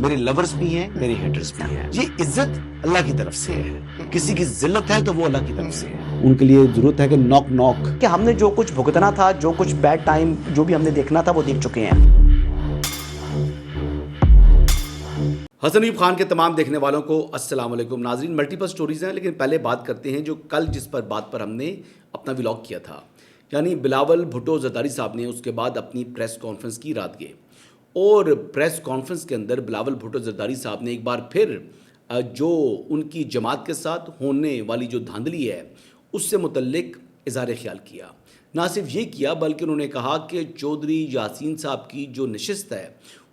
मेरे लवर्स भी हैं, मेरे हेटर्स भी हैं। ये इज्जत अल्लाह की तरफ से है, किसी की जिल्लत है तो वो अल्लाह की तरफ से है। उनके लिए जरूरत है कि नॉक नॉक कि हमने जो कुछ भुगतना था, जो कुछ बैड टाइम जो भी हमने देखना था वो देख चुके हैं। हसन अयूब खान के तमाम देखने वालों को अस्सलाम वालेकुम नाजरीन। मल्टीपल स्टोरीज हैं, लेकिन पहले बात करते हैं जो कल जिस पर बात पर हमने अपना व्लॉग किया था, यानी बिलावल भुट्टो जरदारी साहब ने उसके बाद अपनी प्रेस कॉन्फ्रेंस की रात गए। और प्रेस कॉन्फ्रेंस के अंदर बिलावल भुट्टो जरदारी साहब ने एक बार फिर जो उनकी जमात के साथ होने वाली जो धांधली है उससे मुतल्लिक इज़हार ख्याल किया। ना सिर्फ ये किया बल्कि उन्होंने कहा कि चौधरी यासीन साहब की जो नशिस्त है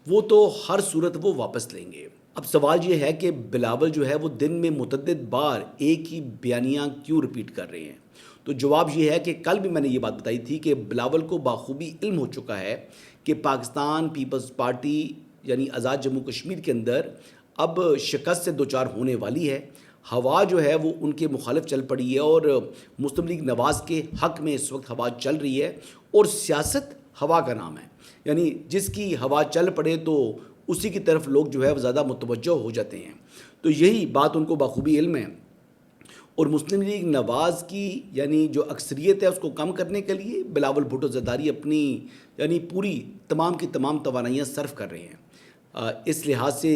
वो तो हर सूरत वो वापस लेंगे। अब सवाल ये है कि बिलावल जो है वो दिन में मुतअद्दिद बार एक ही बयानियाँ क्यों रिपीट कर रहे हैं। तो जवाब ये है कि कल भी मैंने ये बात बताई थी कि बिलावल को बाखूबी इल्म हो चुका है कि पाकिस्तान पीपल्स पार्टी यानी आज़ाद जम्मू कश्मीर के अंदर अब शिकस्त से दो चार होने वाली है। हवा जो है वो उनके मुखालिफ चल पड़ी है और मुस्लिम लीग नवाज़ के हक़ में इस वक्त हवा चल रही है। और सियासत हवा का नाम है, यानी जिसकी हवा चल पड़े तो उसी की तरफ लोग जो है वो ज़्यादा मुतवज्जो हो जाते हैं। तो यही बात उनको बाखूबी इल्म है। और मुस्लिम लीग नवाज़ की यानी जो अक्सरियत है उसको कम करने के लिए बिलावल भुट्टो जरदारी अपनी यानी पूरी तमाम की तमाम तवानाइयाँ सर्फ कर रहे हैं। इस लिहाज से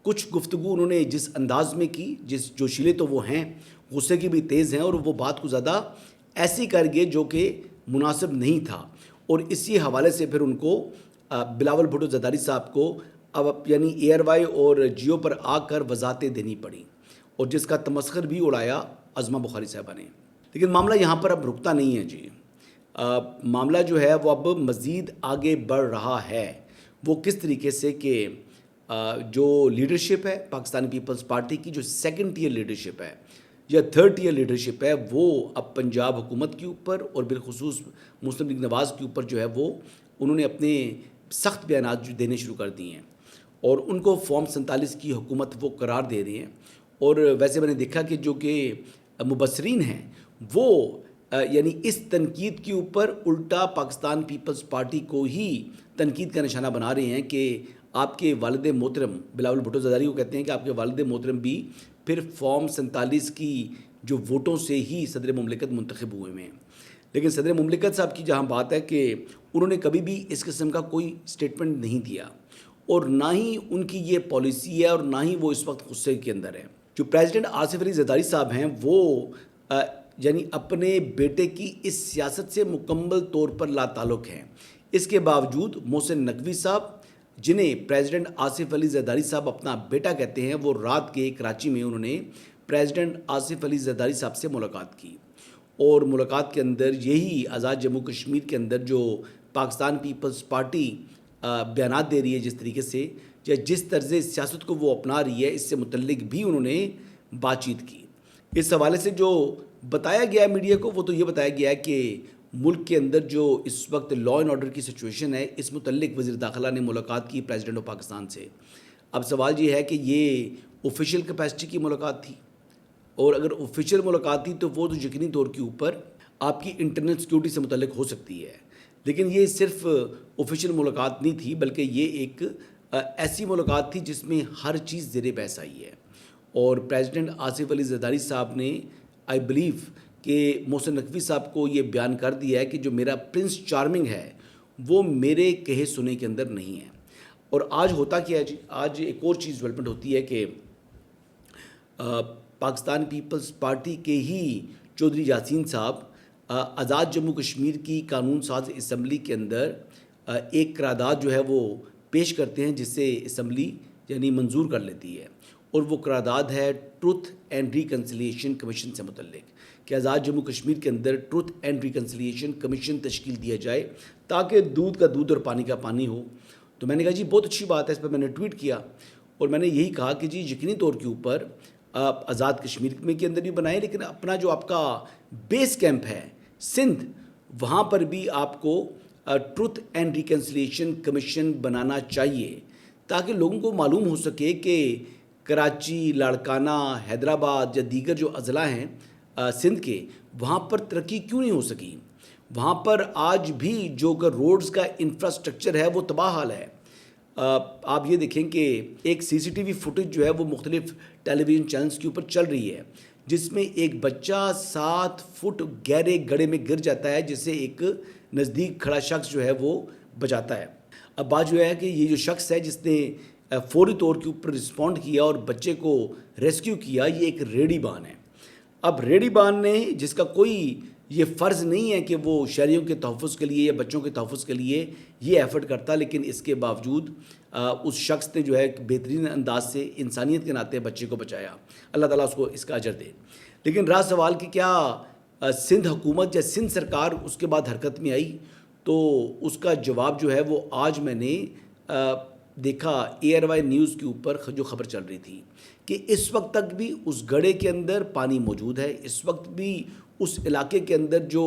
कुछ गुफ्तगू उन्होंने जिस अंदाज में की, जिस जोशीले तो वो हैं, गुस्से की भी तेज़ हैं और वो बात को ज़्यादा ऐसी कर गए जो कि मुनासिब नहीं था। और इसी हवाले से फिर उनको बिलावल भुट्टो जरदारी साहब को अब यानी एयरवाई और जियो पर आकर वजाहतें देनी पड़ी और जिसका तमस्खर भी उड़ाया अज़मा बुखारी साहबा ने। लेकिन मामला यहाँ पर अब रुकता नहीं है जी। मामला जो है वो अब मज़ीद आगे बढ़ रहा है। वो किस तरीके से कि जो लीडरशिप है पाकिस्तानी पीपल्स पार्टी की, जो सेकंड टियर लीडरशिप है या थर्ड टियर लीडरशिप है, वो अब पंजाब हुकूमत के ऊपर और बिलखुसूस मुस्लिम लीग नवाज़ के ऊपर जो है वो उन्होंने अपने सख्त बयान देने शुरू कर दिए हैं और उनको फॉर्म 47 की हुकूमत वो करार दे रही हैं। और वैसे मैंने देखा कि जो कि मुबसरीन हैं वो यानी इस तनकीद के ऊपर उल्टा पाकिस्तान पीपल्स पार्टी को ही तनकीद का निशाना बना रहे हैं कि आपके वालिद मोहतरम बिलावल भुट्टो जरदारी को कहते हैं कि आपके वालिद मोहतरम भी फिर फॉर्म 47 की जो वोटों से ही सदर मुमलिकत मुंतखब हुए हैं। लेकिन सदर मुमलिकत साहब की जहाँ बात है कि उन्होंने कभी भी इस किस्म का कोई स्टेटमेंट नहीं दिया और ना ही उनकी ये पॉलिसी है और ना ही वो इस वक्त गुस्से के अंदर है। जो प्रेसिडेंट आसिफ अली जरदारी साहब हैं वो यानी अपने बेटे की इस सियासत से मुकम्मल तौर पर लाताल्लुक़ हैं। इसके बावजूद मोहसिन नकवी साहब, जिन्हें प्रेसिडेंट आसिफ अली जरदारी साहब अपना बेटा कहते हैं, वो रात के कराची में उन्होंने प्रेसिडेंट आसिफ अली जरदारी साहब से मुलाकात की और मुलाकात के अंदर यही आज़ाद जम्मू कश्मीर के अंदर जो पाकिस्तान पीपल्स पार्टी बयानात दे रही है जिस तरीके से या जिस तर्ज़ सियासत को वो अपना रही है, इससे मुतल्लिक भी उन्होंने बातचीत की। इस हवाले से जो बताया गया है मीडिया को वो तो ये बताया गया है कि मुल्क के अंदर जो इस वक्त लॉ एंड ऑर्डर की सिचुएशन है, इस मुतल्लिक वज़ीर दाखिला ने मुलाकात की प्रेसिडेंट ऑफ पाकिस्तान से। अब सवाल ये है कि ये ऑफिशियल कैपेसिटी की मुलाकात थी और अगर ऑफिशियल मुलाकात थी तो वो तो यकीनी तौर के ऊपर आपकी इंटरनल सिक्योरिटी से मुतल्लिक हो सकती है। लेकिन ये सिर्फ ऑफिशियल मुलाकात नहीं थी बल्कि ये एक ऐसी मुलाकात थी जिसमें हर चीज़ ज़ेरे बहस आई है। और प्रेसिडेंट आसिफ अली जरदारी साहब ने आई बिलीव कि मोहसिन नकवी साहब को ये बयान कर दिया है कि जो मेरा प्रिंस चार्मिंग है वो मेरे कहे सुने के अंदर नहीं है। और आज होता क्या है जी, आज एक और चीज़ डेवलपमेंट होती है कि पाकिस्तान पीपल्स पार्टी के ही चौधरी यासीन साहब आज़ाद जम्मू कश्मीर की कानून साज असम्बली के अंदर एक करारदाद जो है वो पेश करते हैं जिससे असम्बली यानी मंजूर कर लेती है। और वो करारदाद है ट्रुथ एंड रिकन्सिलिएशन कमीशन से मुतल्लिक कि आज़ाद जम्मू कश्मीर के अंदर ट्रुथ एंड रिकन्सिलिएशन कमीशन तश्कील दिया जाए ताकि दूध का दूध और पानी का पानी हो। तो मैंने कहा जी बहुत अच्छी बात है, इस पर मैंने ट्वीट किया और मैंने यही कहा कि जी यकीनी तौर के ऊपर आप आज़ाद कश्मीर में के अंदर भी बनाए, लेकिन अपना जो आपका बेस कैंप है सिंध, वहाँ पर भी आपको ट्रुथ एंड रिकन्सिलिएशन कमीशन बनाना चाहिए ताकि लोगों को मालूम हो सके कि कराची, लाड़काना, हैदराबाद या दीगर जो अज़ला हैं सिंध के, वहाँ पर तरक्की क्यों नहीं हो सकी। वहाँ पर आज भी जो रोड्स का इंफ्रास्ट्रक्चर है वो तबाह हाल है। आप ये देखें कि एक सीसीटीवी फुटेज जो है वो मुख्तलिफ टेलीविज़न चैनल्स के ऊपर चल रही है, जिसमें एक बच्चा 7 फुट गहरे गड्ढे में गिर जाता है, जिसे एक नज़दीक खड़ा शख्स जो है वो बचाता है। अब बात जो है कि ये जो शख्स है जिसने फौरी तौर के ऊपर रिस्पॉन्ड किया और बच्चे को रेस्क्यू किया, ये एक रेडीबान है। अब रेडीबान ने, जिसका कोई ये फ़र्ज़ नहीं है कि वो शहरियों के तहफ़्फ़ुज़ के लिए या बच्चों के तहफ़्फ़ुज़ के लिए ये एफ़र्ट करता, लेकिन इसके बावजूद उस शख्स ने जो है बेहतरीन अंदाज से इंसानियत के नाते बच्चे को बचाया। अल्लाह ताला उसको इसका अजर दे। लेकिन रहा सवाल कि क्या सिंध हुकूमत या सिंध सरकार उसके बाद हरकत में आई, तो उसका जवाब जो है वो आज मैंने देखा ARY न्यूज़ के ऊपर जो ख़बर चल रही थी कि इस वक्त तक भी उस गड्ढे के अंदर पानी मौजूद है। इस वक्त भी उस इलाके के अंदर जो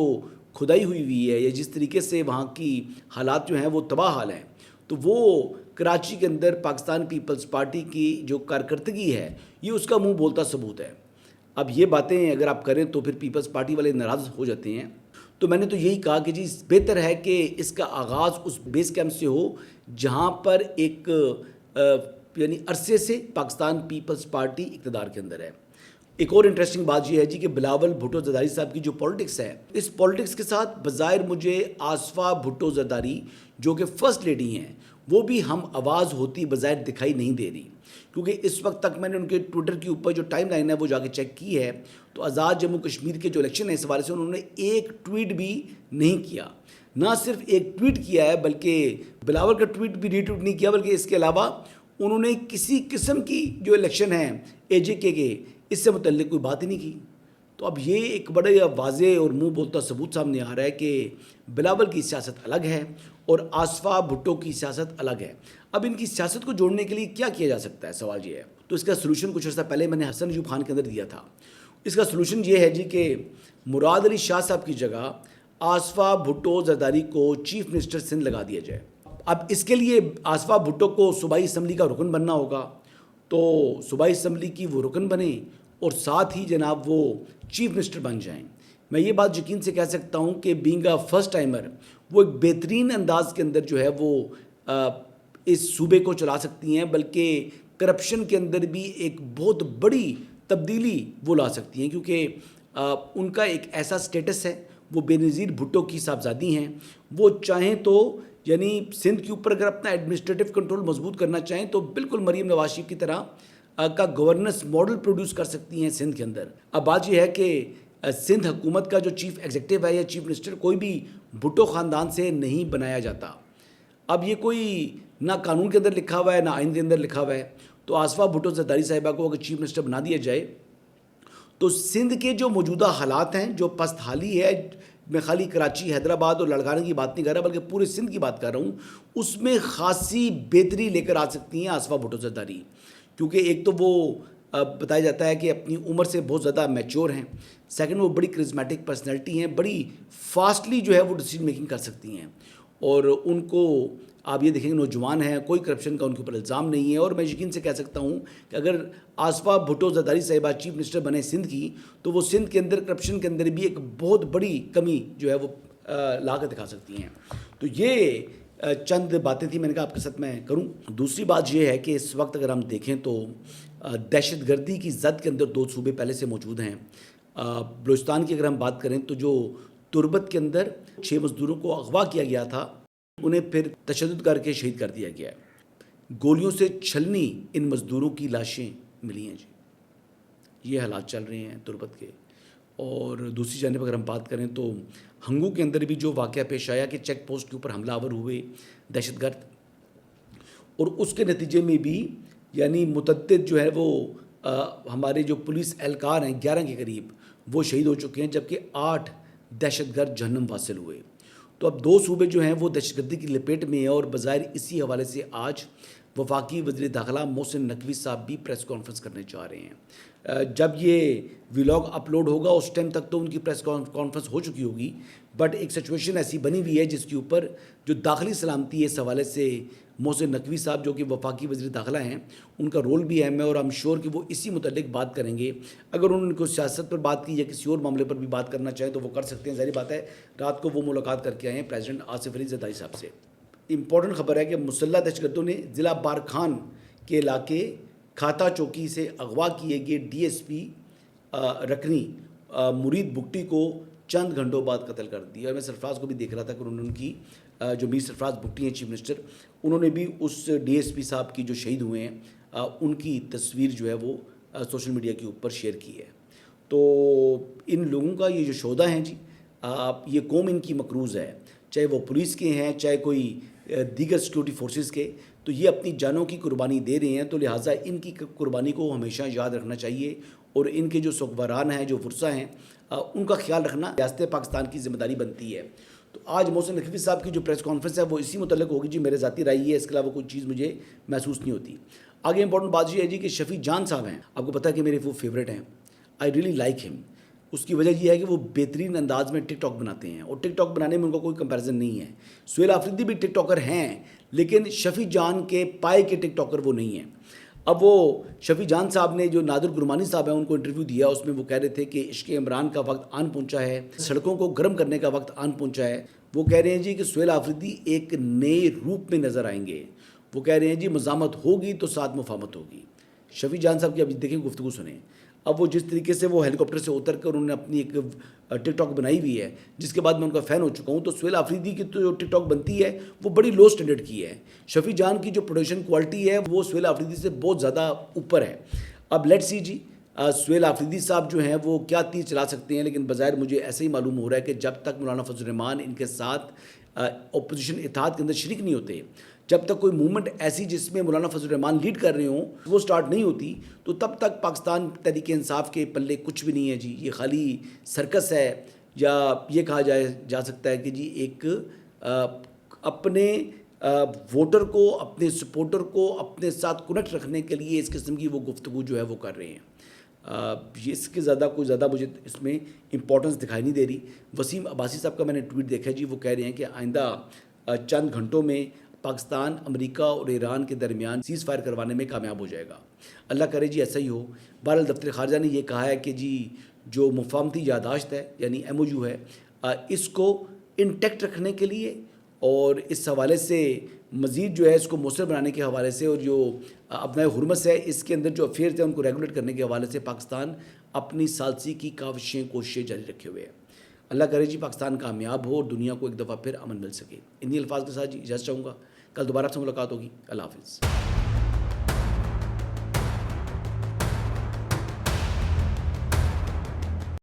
खुदाई हुई है या जिस तरीके से वहाँ की हालात जो हैं वो तबाह हाल हैं, तो वो कराची के अंदर पाकिस्तान पीपल्स पार्टी की जो कारकर्दगी है ये उसका मुंह बोलता सबूत है। अब ये बातें अगर आप करें तो फिर पीपल्स पार्टी वाले नाराज़ हो जाते हैं। तो मैंने तो यही कहा कि जी बेहतर है कि इसका आगाज़ उस बेस कैंप से हो जहाँ पर एक यानी अरसे से पाकिस्तान पीपल्स पार्टी इक़्तिदार के अंदर है। एक और इंटरेस्टिंग बात यह है जी कि बिलावल भुट्टो ज़रदारी साहब की जो पॉलिटिक्स है, इस पॉलिटिक्स के साथ बज़ाहिर मुझे आसफ़ा भुट्टो ज़रदारी जो कि फ़र्स्ट लेडी हैं, वो भी हम आवाज़ होती बज़ाहिर दिखाई नहीं दे रही, क्योंकि इस वक्त तक मैंने उनके ट्विटर के ऊपर जो टाइम लाइन है वो जाके चेक की है, तो आज़ाद जम्मू कश्मीर के जो इलेक्शन है इस हवाले से उन्होंने एक ट्वीट भी नहीं किया। ना सिर्फ एक ट्वीट किया है बल्कि बिलावल का ट्वीट भी रीट्वीट नहीं किया, बल्कि इसके अलावा उन्होंने किसी किस्म की जो इलेक्शन है AJK के इससे मुतल्लिक कोई बात ही नहीं की। तो अब ये एक बड़े वाज़े और मुंह बोलता सबूत सामने आ रहा है कि बिलावल की सियासत अलग है और आसफ़ा भुट्टो की सियासत अलग है। अब इनकी सियासत को जोड़ने के लिए क्या किया जा सकता है, सवाल ये है। तो इसका सलूशन कुछ अर्सा पहले मैंने हसन अयूब खान के अंदर दिया था। इसका सलूशन ये है जी कि मुराद अली शाह साहब की जगह आसफ़ा भुट्टो ज़रदारी को चीफ मिनिस्टर सिंध लगा दिया जाए। अब इसके लिए आसफ़ा भुट्टो को सूबाई असम्बली का रुकन बनना होगा, तो सूबाई असम्बली की वो रुकन बने और साथ ही जनाब वो चीफ मिनिस्टर बन जाएं। मैं ये बात यकीन से कह सकता हूँ कि बीइंग अ फर्स्ट टाइमर वो एक बेहतरीन अंदाज के अंदर जो है वो इस सूबे को चला सकती हैं, बल्कि करप्शन के अंदर भी एक बहुत बड़ी तब्दीली वो ला सकती हैं, क्योंकि उनका एक ऐसा स्टेटस है, वो बेनज़ीर भुट्टो की साहबजादी हैं। वो चाहें तो यानी सिंध के ऊपर अगर अपना एडमिनिस्ट्रेटिव कंट्रोल मजबूत करना चाहें तो बिल्कुल मरीम नवाज शरीफ की तरह का गवर्नेंस मॉडल प्रोड्यूस कर सकती हैं सिंध के अंदर। अब बात यह है कि सिंध हुकूमत का जो चीफ एग्जीक्यूटिव है या चीफ मिनिस्टर कोई भी भुट्टो ख़ानदान से नहीं बनाया जाता। अब ये कोई ना कानून के अंदर लिखा हुआ है ना आइन के अंदर लिखा हुआ है। तो आसफ़ा भुट्टो ज़रदारी साहिबा को अगर चीफ मिनिस्टर बना दिया जाए तो सिंध के जो मौजूदा हालात हैं, जो पस्त हाली है, मैं खाली कराची हैदराबाद और लड़काने की बात नहीं कर रहा बल्कि पूरे सिंध की बात कर रहा हूँ, उसमें खासी बेहतरी लेकर आ सकती हैं आसफ़ा भुट्टो ज़रदारी। क्योंकि एक तो वो बताया जाता है कि अपनी उम्र से बहुत ज़्यादा मैच्योर हैं, सेकंड वो बड़ी करिस्मेटिक पर्सनैलिटी हैं, बड़ी फास्टली जो है वो डिसीजन मेकिंग कर सकती हैं। और उनको आप ये देखेंगे नौजवान हैं, कोई करप्शन का उनके ऊपर इल्ज़ाम नहीं है। और मैं यकीन से कह सकता हूँ कि अगर आसफ़ा भुट्टो ज़रदारी साहिबा चीफ मिनिस्टर बने सिंध की, तो वो सिंध के अंदर करप्शन के अंदर भी एक बहुत बड़ी कमी जो है वो ला कर दिखा सकती हैं। तो ये चंद बातें थी मैंने कहा आपके साथ मैं करूं। दूसरी बात यह है कि इस वक्त अगर हम देखें तो दहशतगर्दी की जद के अंदर 2 सूबे पहले से मौजूद हैं। बलूचिस्तान की अगर हम बात करें तो जो तुरबत के अंदर 6 मज़दूरों को अगवा किया गया था, उन्हें फिर तशद्दुद करके शहीद कर दिया गया है। गोलियों से छलनी इन मज़दूरों की लाशें मिली हैं जी। ये हालात चल रहे हैं तुरबत के। और दूसरी जानिब अगर हम बात करें तो हंगू के अंदर भी जो वाक़या पेश आया कि चेक पोस्ट के ऊपर हमलावर हुए दहशतगर्द, और उसके नतीजे में भी यानी मुतअद्दिद जो है वो हमारे जो पुलिस एहलकार हैं 11 के करीब वो शहीद हो चुके हैं, जबकि 8 दहशतगर्द जहन्नम वासिल हुए। तो अब 2 सूबे जो हैं वो दहशतगर्दी की लपेट में है। और बज़ाहिर इसी हवाले से आज वफाकी वज़ीर दाखिला मोहसिन नकवी साहब भी प्रेस कॉन्फ्रेंस करने जा रहे हैं। जब ये व्लॉग अपलोड होगा उस टाइम तक तो उनकी प्रेस कॉन्फ्रेंस हो चुकी होगी, बट एक सिचुएशन ऐसी बनी हुई है जिसके ऊपर जो दाखिली सलामती है इस हवाले से मोहसिन नकवी साहब जो कि वफाकी वज़ीर दाखिला हैं, उनका रोल भी अहम है। और आई एम श्योर कि वो इसी मुतल्लिक बात करेंगे। अगर उन्होंने कोई सियासत पर बात की या किसी और मामले पर भी बात करना चाहें तो वो कर सकते हैं। ज़ाहिर बात है रात को वो मुलाकात करके आए हैं प्रेसिडेंट आसिफ अली ज़रदारी साहब से। इम्पोर्टेंट खबर है कि मुसल्लह दहशतगर्दों ने ज़िला बारखान के इलाके खाता चौकी से अगवा किए गए डीएसपी रकनी मुरीद बुगटी को चंद घंटों बाद कत्ल कर दिया। और मैं सरफराज को भी देख रहा था कि उन्होंने उनकी जो मीर सरफराज बुगटी हैं चीफ मिनिस्टर, उन्होंने भी उस डीएसपी साहब की जो शहीद हुए हैं उनकी तस्वीर जो है वो सोशल मीडिया के ऊपर शेयर की है। तो इन लोगों का ये जो शोधा हैं जी, ये कौम इनकी मकरूज़ है, चाहे वो पुलिस के हैं चाहे कोई दीगर सिक्योरिटी फोर्सेस के, तो ये अपनी जानों की कुर्बानी दे रहे हैं। तो लिहाजा इनकी कुर्बानी को हमेशा याद रखना चाहिए और इनके जो सुखबरान हैं, जो फुरसा हैं, उनका ख्याल रखना रियासत पाकिस्तान की जिम्मेदारी बनती है। तो आज मोहसिन नकवी साहब की जो प्रेस कॉन्फ्रेंस है वो इसी मुतल्लिक़ होगी जी, मेरे ज़ाती राय है, इसके अलावा कोई चीज़ मुझे महसूस नहीं होती। आगे इंपॉर्टेंट बात ये है जी कि शफ़ी जान साहब हैं, आपको पता है कि मेरे वो फेवरेट हैं, आई रियली लाइक हिम। उसकी वजह यह है कि वो बेहतरीन अंदाज में टिकटॉक बनाते हैं और टिकटॉक बनाने में उनका कोई कंपैरिजन नहीं है। सुहेल आफरीदी भी टिकटॉकर हैं, लेकिन शफ़ी जान के पाए के टिकटॉकर वो नहीं हैं। अब वो शफ़ी जान साहब ने जो नादिर गुरमानी साहब हैं उनको इंटरव्यू दिया, उसमें वो कह रहे थे कि इश्क़ इमरान का वक्त आन पहुंचा है, सड़कों को गर्म करने का वक्त आन पहुंचा है। वो कह रहे हैं जी कि सुहेल आफरीदी एक नए रूप में नज़र आएंगे। वो कह रहे हैं जी मज़ामत होगी तो साथ मुफाहमत होगी। शफ़ी जान साहब की अब देखें गुफ्तगू सुने। अब वो जिस तरीके से वो हेलीकॉप्टर से उतर कर उन्होंने अपनी एक टिकटॉक बनाई हुई है, जिसके बाद मैं उनका फ़ैन हो चुका हूँ। तो सुहेल आफरीदी की तो जो टिकटॉक बनती है वो बड़ी लो स्टैंडर्ड की है। शफ़ी जान की जो प्रोडक्शन क्वालिटी है वो सुहेल आफरीदी से बहुत ज़्यादा ऊपर है। अब लेट्स सी जी, सुहेल आफरीदी साहब जो हैं वो क्या तीर चला सकते हैं, लेकिन बज़ाहिर मुझे ऐसे ही मालूम हो रहा है कि जब तक मौलाना फजल रहमान इनके साथ अपोजिशन इत्तेहाद के अंदर शरीक नहीं होते, जब तक कोई मूवमेंट ऐसी जिसमें मौलाना फजल रहमान लीड कर रहे हों वो स्टार्ट नहीं होती, तो तब तक पाकिस्तान तहरीक इंसाफ के पल्ले कुछ भी नहीं है जी। ये खाली सर्कस है, या ये कहा जा सकता है कि जी एक अपने वोटर को, अपने सपोर्टर को अपने साथ कनेक्ट रखने के लिए इस किस्म की वो गुफ्तगू जो है वो कर रहे हैं। इसके ज़्यादा मुझे इसमें इम्पोर्टेंस दिखाई नहीं दे रही। वसीम अब्बासी साहब का मैंने ट्वीट देखा जी, वो कह रहे हैं कि आइंदा चंद घंटों में पाकिस्तान, अमेरिका और ईरान के दरमियान सीज़ फायर करवाने में कामयाब हो जाएगा। अल्लाह करे जी ऐसा ही हो। बहरहाल दफ्तर ख़ारजा ने यह कहा है कि जी जो मुफाहमती यादाश्त है यानी MOU है, इसको इंटेक्ट रखने के लिए और इस हवाले से मज़ीद जो है इसको मौसर बनाने के हवाले से, और जो अपना हुरमस है इसके अंदर जो अफेयर्स हैं उनको रेगुलेट करने के हवाले से पाकिस्तान अपनी सालसी की कोशिशें जारी रखे हुए हैं। अल्लाह करे जी पाकिस्तान कामयाब हो और दुनिया को एक दफ़ा फिर अमन मिल सके। इन्हीं अल्फाज के साथ जी इजाज़त चाहूँगा। कल दोबारा से मुलाकात होगी। अल्लाह हाफ़िज़।